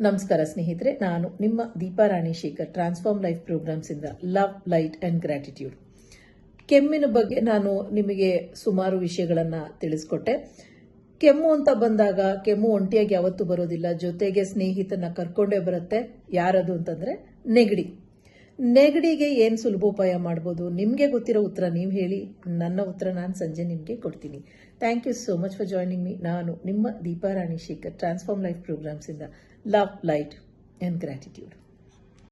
ನಮಸ್ಕಾರ ಸ್ನೇಹಿತರೆ, ನಾನು ನಿಮ್ಮ Deepa Rani Shekhar transform life programs ಇಂದ ಲವ್, ಲೈಟ್ ಅಂಡ್ ಗ್ರಾಟಿಟ್ಯೂಡ್. ಕೆಮ್ಮಿನ ಬಗ್ಗೆ ನಾನು ನಿಮಗೆ ಸುಮಾರು ವಿಷಯಗಳನ್ನ ತಿಳಿಸ್ಕೊಟ್ಟೆ. ಕೆಮ್ಮು ಅಂತ ಬಂದಾಗ ಕೆಮ್ಮು ಒಂಟಿಯಾಗಿ ಯಾವತ್ತೂ ಬರೋದಿಲ್ಲ, ಜೊತೆಗೆ ಸ್ನೇಹಿತನ ಕರ್ಕೊಂಡೇ ಬರುತ್ತೆ. ಯಾರದು ಅಂತಂದ್ರೆ ನೆಗಡಿ. ನೆಗಡಿಗೆ ಏನು ಸುಲಭೋಪಾಯ ಮಾಡ್ಬೋದು? ನಿಮಗೆ ಗೊತ್ತಿರೋ ಉತ್ತರ ನೀವು ಹೇಳಿ, ನನ್ನ ಉತ್ತರ ನಾನು ಸಂಜೆ ನಿಮಗೆ ಕೊಡ್ತೀನಿ. Thank you so much for joining me. ನಾನು ನಿಮ್ಮ Deepa Rani Shekhar transform life programs ಇಂದ ಲವ್, ಲೈಟ್ ಅಂಡ್ ಗ್ರಾಟಿಟ್ಯೂಡ್.